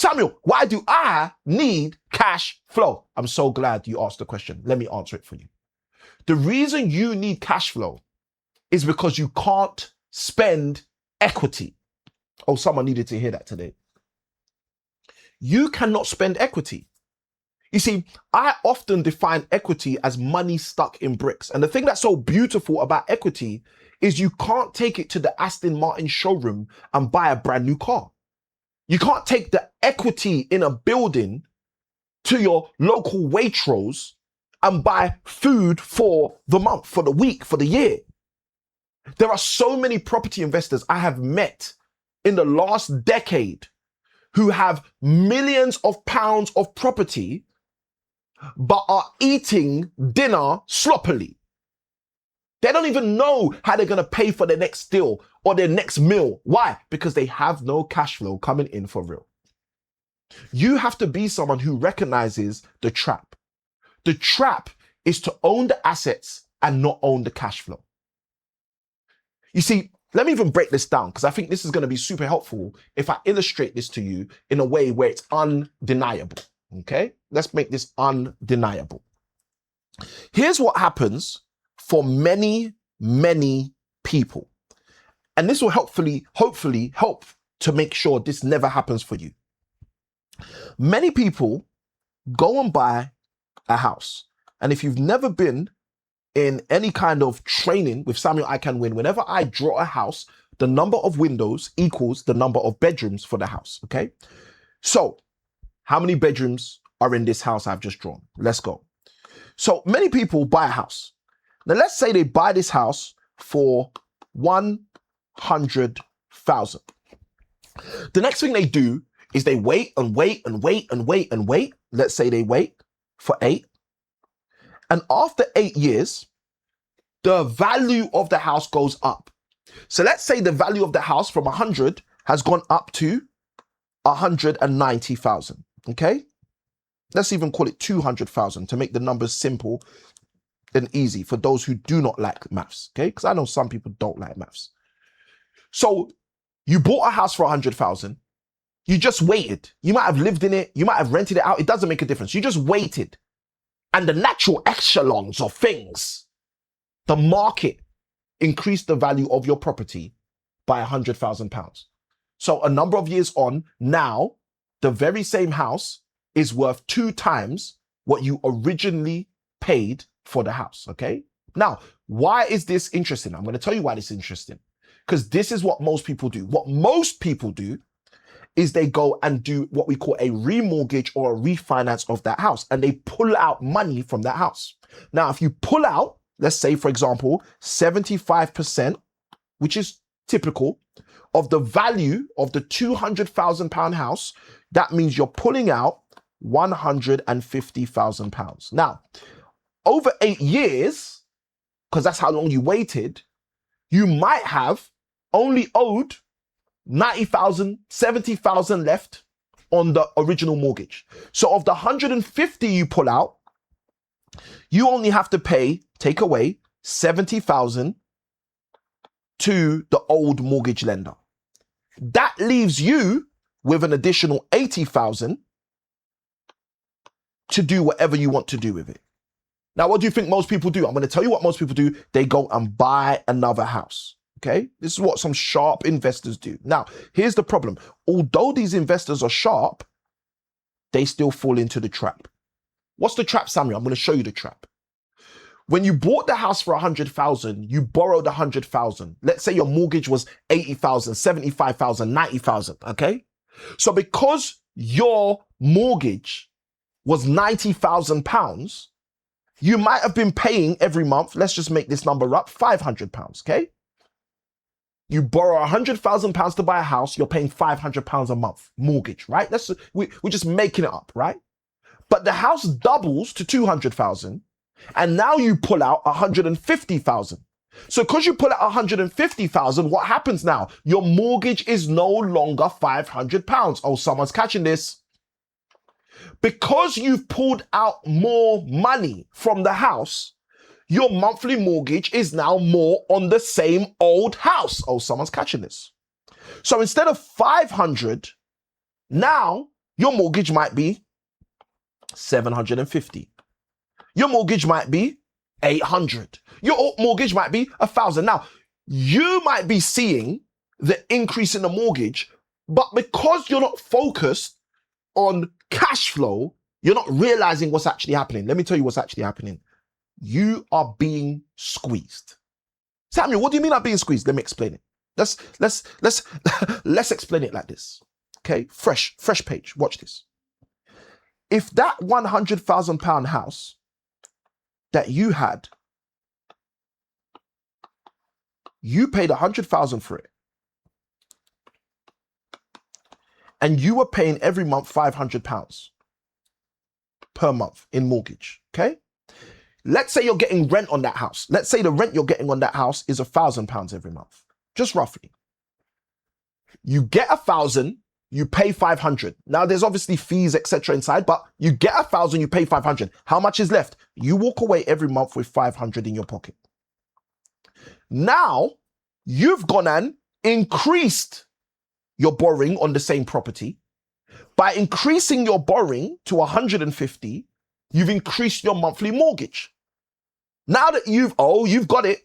Samuel, why do I need cash flow? I'm so glad you asked the question. Let me answer it for you. The reason you need cash flow is because you can't spend equity. Oh, someone needed to hear that today. You cannot spend equity. You see, I often define equity as money stuck in bricks. And the thing that's so beautiful about equity is you can't take it to the Aston Martin showroom and buy a brand new car. You can't take the equity in a building to your local Waitrose and buy food for the month, for the week, for the year. There are so many property investors I have met in the last decade who have millions of pounds of property but are eating dinner sloppily. They don't even know how they're going to pay for their next deal or their next meal. Why? Because they have no cash flow coming in for real. You have to be someone who recognizes the trap. The trap is to own the assets and not own the cash flow. You see, let me even break this down because I think this is going to be super helpful if I illustrate this to you in a way where it's undeniable. Okay? Let's make this undeniable. Here's what happens for many, many people. And this will hopefully help to make sure this never happens for you. Many people go and buy a house. And if you've never been in any kind of training with Samuel ICanWin, whenever I draw a house, the number of windows equals the number of bedrooms for the house, okay? So, how many bedrooms are in this house I've just drawn? Let's go. So, many people buy a house. Now, let's say they buy this house for 100,000. The next thing they do is they wait and wait and wait and wait and wait. Let's say they wait for 8. And after 8 years, the value of the house goes up. So let's say the value of the house from 100 has gone up to 190,000. Okay? Let's even call it 200,000 to make the numbers simple and easy for those who do not like maths. Okay? Because I know some people don't like maths. So you bought a house for 100,000. You just waited. You might have lived in it. You might have rented it out. It doesn't make a difference. You just waited. And the natural echelons of things, the market increased the value of your property by £100,000. So a number of years on, now the very same house is worth 2 times what you originally paid for the house, okay? Now, why is this interesting? I'm going to tell you why this is interesting. Because this is what most people do. What most people do is they go and do what we call a remortgage or a refinance of that house, and they pull out money from that house. Now, if you pull out, let's say, for example, 75%, which is typical, of the value of the £200,000 house, that means you're pulling out £150,000. Now, over 8 years, because that's how long you waited, you might have only owed 90,000, 70,000 left on the original mortgage. So of the 150 you pull out, you only have to take away 70,000 to the old mortgage lender. That leaves you with an additional 80,000 to do whatever you want to do with it. Now, what do you think most people do? I'm going to tell you what most people do. They go and buy another house. Okay, this is what some sharp investors do. Now, here's the problem. Although these investors are sharp, they still fall into the trap. What's the trap, Samuel? I'm going to show you the trap. When you bought the house for 100,000, you borrowed 100,000. Let's say your mortgage was 80,000, 75,000, 90,000. Okay, so because your mortgage was £90,000, you might have been paying every month. Let's just make this number up, £500. Okay. You borrow £100,000 to buy a house, you're paying £500 a month mortgage, right? We're just making it up, right? But the house doubles to 200,000, and now you pull out 150,000. So because you pull out 150,000, what happens now? Your mortgage is no longer £500. Oh, someone's catching this. Because you've pulled out more money from the house, your monthly mortgage is now more on the same old house. Oh, someone's catching this. So instead of 500, now Your mortgage might be 750. Your mortgage might be 800. Your mortgage might be 1,000. Now, you might be seeing the increase in the mortgage, but because you're not focused on cash flow, you're not realizing what's actually happening. Let me tell you what's actually happening. You are being squeezed. Samuel, what do you mean I'm being squeezed? Let me explain it. Let's explain it like this. Okay, fresh page. Watch this. If that £100,000 house that you had, you paid 100,000 for it, and you were paying every month £500 per month in mortgage. Okay, let's say you're getting rent on that house. Let's say the rent you're getting on that house is £1,000 every month, just roughly. You get 1,000, you pay 500. Now there's obviously fees, etc. inside, but you get 1,000, you pay 500. How much is left? You walk away every month with 500 in your pocket. Now you've gone and increased your borrowing on the same property. By increasing your borrowing to 150, you've increased your monthly mortgage. Now that you've got it.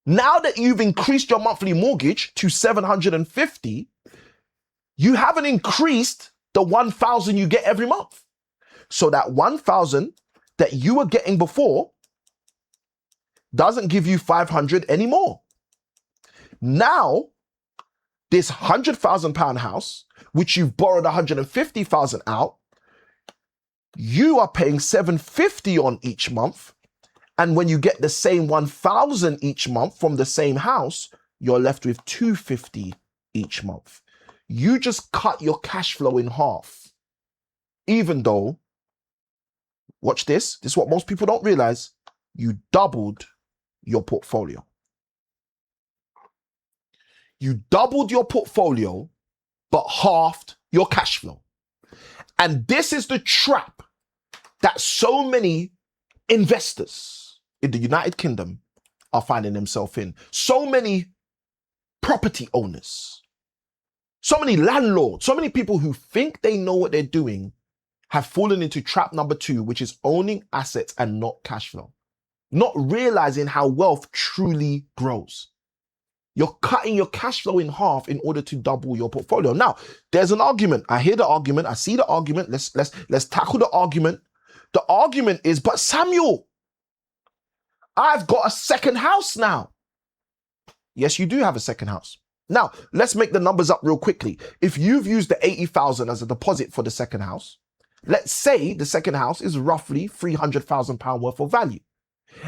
Now that you've increased your monthly mortgage to 750, you haven't increased the 1,000 you get every month. So that 1,000 that you were getting before doesn't give you 500 anymore. Now, this £100,000 house, which you've borrowed 150,000 out, you are paying 750 on each month. And when you get the same 1,000 each month from the same house, you're left with 250 each month. You just cut your cash flow in half. Even though, watch this is what most people don't realize, you doubled your portfolio. You doubled your portfolio, but halved your cash flow. And this is the trap that so many investors in the United Kingdom are finding themselves in. So many property owners, so many landlords, so many people who think they know what they're doing have fallen into trap number 2, which is owning assets and not cash flow. Not realizing how wealth truly grows. You're cutting your cash flow in half in order to double your portfolio. Now, there's an argument. I hear the argument. I see the argument. Let's tackle the argument. The argument is, but Samuel, I've got a second house now. Yes, you do have a second house. Now, let's make the numbers up real quickly. If you've used the 80,000 as a deposit for the second house, let's say the second house is roughly £300,000 worth of value.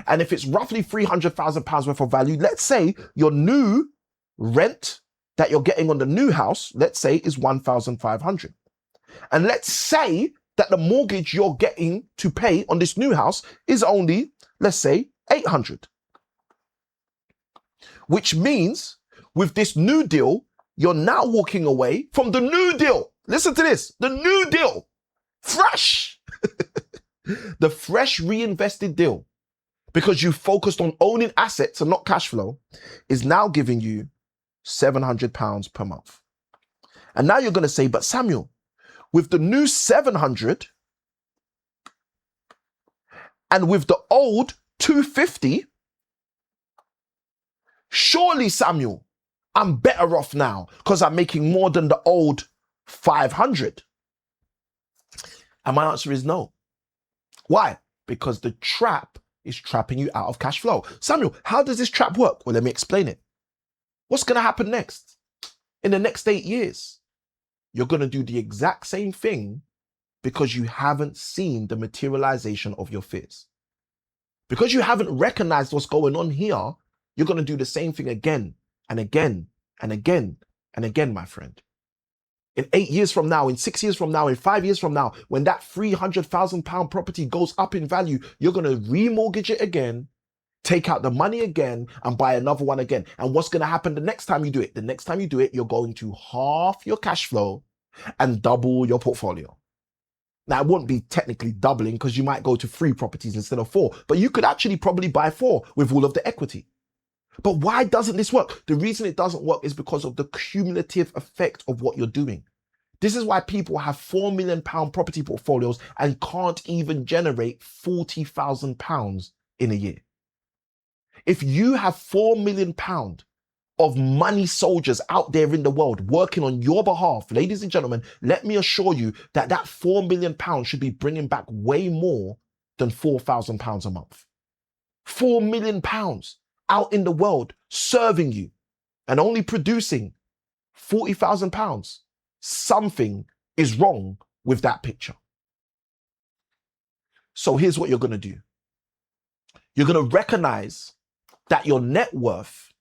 And if it's roughly £300,000 worth of value, let's say your new rent that you're getting on the new house, let's say is 1,500. And let's say that the mortgage you're getting to pay on this new house is only, let's say, 800. Which means with this new deal, you're now walking away from the new deal. Listen to this, the new deal, fresh, the fresh reinvested deal, because you focused on owning assets and not cash flow, is now giving you £700 per month. And now you're going to say, but Samuel, with the new 700 and with the old 250, surely, Samuel, I'm better off now because I'm making more than the old 500. And my answer is no. Why? Because the trap is trapping you out of cash flow. Samuel, how does this trap work? Well, let me explain it. What's going to happen next? In the next 8 years, you're going to do the exact same thing because you haven't seen the materialization of your fears. Because you haven't recognized what's going on here, you're going to do the same thing again and again and again and again, my friend. In 8 years from now, in 6 years from now, in 5 years from now, when that £300,000 property goes up in value, you're going to remortgage it again, take out the money again, and buy another one again. And what's going to happen the next time you do it? The next time you do it, you're going to halve your cash flow and double your portfolio. Now, it won't be technically doubling because you might go to 3 properties instead of 4, but you could actually probably buy 4 with all of the equity. But why doesn't this work? The reason it doesn't work is because of the cumulative effect of what you're doing. This is why people have £4 million property portfolios and can't even generate £40,000 in a year. If you have £4 million of money soldiers out there in the world working on your behalf, ladies and gentlemen, let me assure you that that £4 million should be bringing back way more than £4,000 a month. £4 million out in the world serving you and only producing £40,000. Something is wrong with that picture. So here's what you're going to do. You're going to recognize that your net worth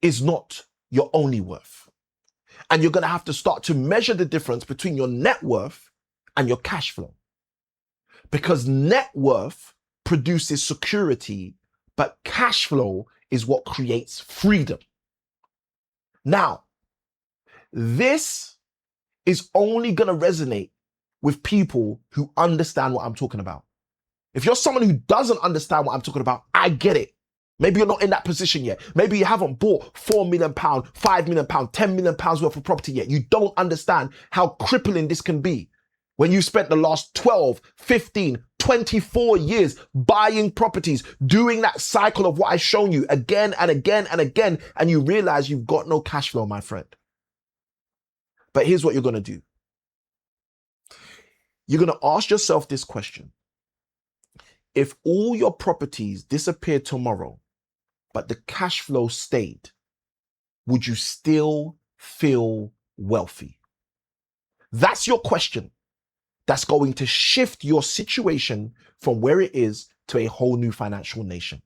is not your only worth. And you're going to have to start to measure the difference between your net worth and your cash flow. Because net worth produces security, but cash flow is what creates freedom. Now, this is only going to resonate with people who understand what I'm talking about. If you're someone who doesn't understand what I'm talking about, I get it. Maybe you're not in that position yet. Maybe you haven't bought £4 million, £5 million, £10 million worth of property yet. You don't understand how crippling this can be when you spent the last 12, 15, 24 years buying properties, doing that cycle of what I've shown you again and again and again, and you realize you've got no cash flow, my friend. But here's what you're going to do. You're going to ask yourself this question. If all your properties disappeared tomorrow, but the cash flow stayed, would you still feel wealthy? That's your question. That's going to shift your situation from where it is to a whole new financial nation.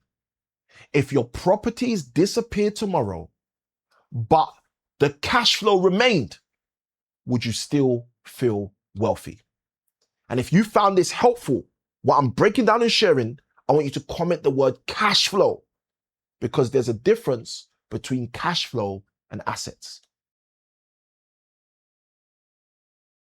If your properties disappeared tomorrow, but the cash flow remained, would you still feel wealthy? And if you found this helpful, what I'm breaking down and sharing, I want you to comment the word cash flow, because there's a difference between cash flow and assets.